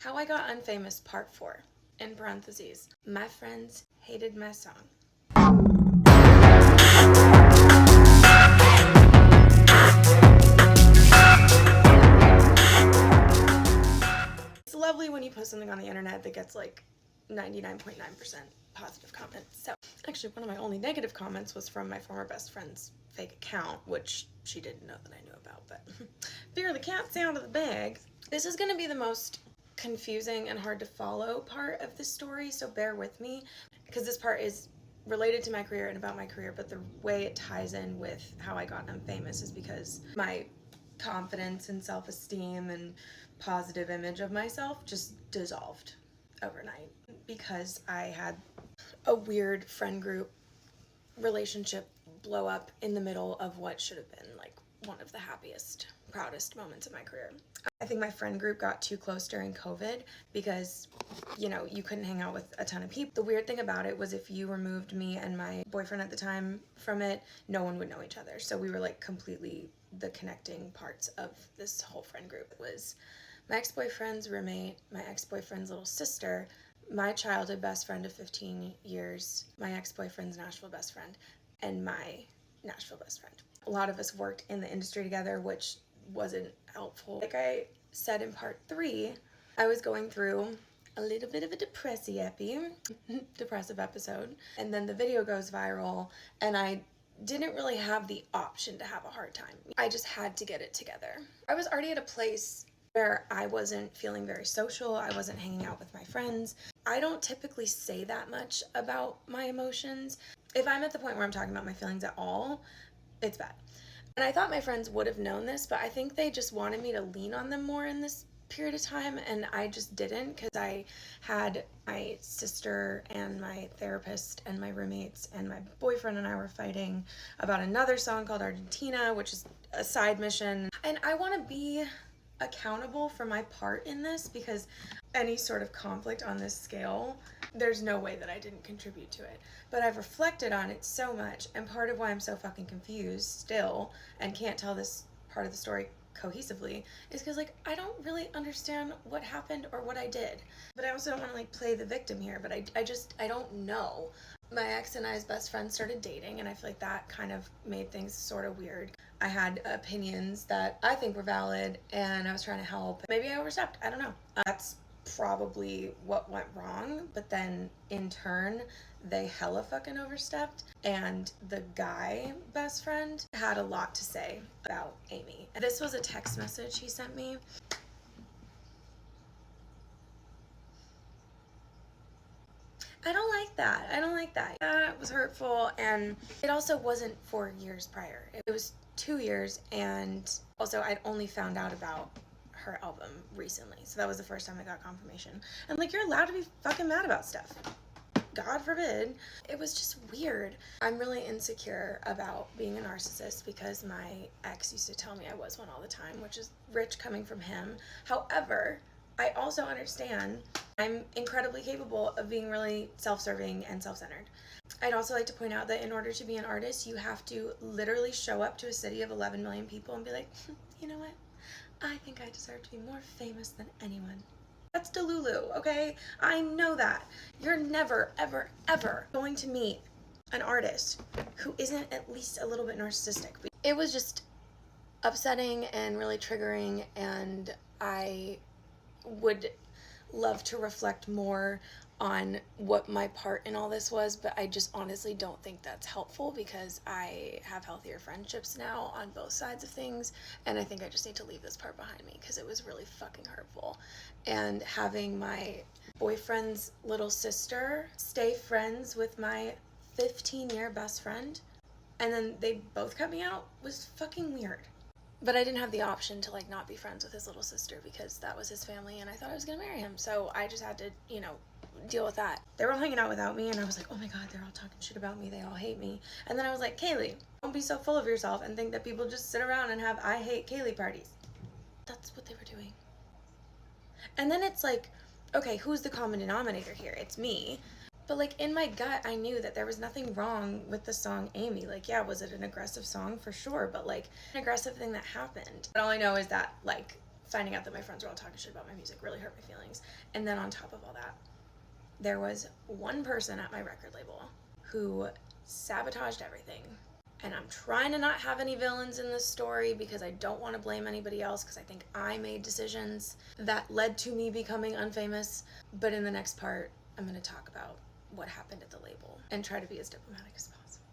How I Got Unfamous Part 4, in parentheses, my friends hated my song. It's lovely when you post something on the internet that gets like 99.9% positive comments. So actually one of my only negative comments was from my former best friend's fake account, which she didn't know that I knew about, but fear the cat's out of the bag. This is going to be the most confusing and hard to follow part of the story, so bear with me, because this part is related to my career and about my career, but the way it ties in with how I got Unfamous is because my confidence and self-esteem and positive image of myself just dissolved overnight because I had a weird friend group relationship blow up in the middle of what should have been like one of the happiest, proudest moments of my career. I think my friend group got too close during COVID because, you know, you couldn't hang out with a ton of people. The weird thing about it was if you removed me and my boyfriend at the time from it, no one would know each other. So we were like completely the connecting parts of this whole friend group. It was my ex-boyfriend's roommate, my ex-boyfriend's little sister, my childhood best friend of 15 years, my ex-boyfriend's Nashville best friend, and my Nashville best friend. A lot of us worked in the industry together, which wasn't helpful. Like I said in part 3, I was going through a little bit of a depressive episode, and then the video goes viral, and I didn't really have the option to have a hard time. I just had to get it together. I was already at a place where I wasn't feeling very social, I wasn't hanging out with my friends. I don't typically say that much about my emotions. If I'm at the point where I'm talking about my feelings at all, it's bad. And I thought my friends would have known this, but I think they just wanted me to lean on them more in this period of time, and I just didn't, because I had my sister and my therapist and my roommates and my boyfriend and I were fighting about another song called Argentina, which is a side mission. And I want to be accountable for my part in this, because any sort of conflict on this scale, there's no way that I didn't contribute to it. But I've reflected on it so much, and part of why I'm so fucking confused still and can't tell this part of the story cohesively is because like I don't really understand what happened or what I did. But I also don't want to like play the victim here, but I don't know. My ex and I's best friend started dating, and I feel like that kind of made things sort of weird. I had opinions that I think were valid, and I was trying to help. Maybe I overstepped, I don't know. That's probably what went wrong, but then in turn they hella fucking overstepped, and the guy best friend had a lot to say about Amy. This was a text message he sent me. I don't like that. I don't like that. That was hurtful, and it also wasn't 4 years prior. It was 2 years, and also I'd only found out about her album recently, so that was the first time I got confirmation. And like, you're allowed to be fucking mad about stuff. God forbid. It was just weird. I'm really insecure about being a narcissist because my ex used to tell me I was one all the time, which is rich coming from him. However, I also understand I'm incredibly capable of being really self-serving and self-centered. I'd also like to point out that in order to be an artist, you have to literally show up to a city of 11 million people and be like, you know what? I think I deserve to be more famous than anyone. That's Delulu, okay? I know that. You're never, ever, ever going to meet an artist who isn't at least a little bit narcissistic. It was just upsetting and really triggering, and I would love to reflect more on what my part in all this was, but I just honestly don't think that's helpful because I have healthier friendships now on both sides of things, and I think I just need to leave this part behind me because it was really fucking hurtful. And having my boyfriend's little sister stay friends with my 15-year best friend, and then they both cut me out, was fucking weird. But I didn't have the option to like not be friends with his little sister because that was his family, and I thought I was gonna marry him, so I just had to, you know, deal with that. They were all hanging out without me, and I was like, oh my god, they're all talking shit about me, they all hate me. And then I was like, Kalie, don't be so full of yourself and think that people just sit around and have I hate Kalie parties. That's what they were doing. And then it's like, okay, who's the common denominator here? It's me. But like in my gut, I knew that there was nothing wrong with the song Amy. Like, yeah, was it an aggressive song? For sure, but like an aggressive thing that happened. But all I know is that like finding out that my friends were all talking shit about my music really hurt my feelings. And then on top of all that, there was one person at my record label who sabotaged everything. And I'm trying to not have any villains in this story because I don't want to blame anybody else, because I think I made decisions that led to me becoming Unfamous. But in the next part, I'm going to talk about what happened at the label and try to be as diplomatic as possible.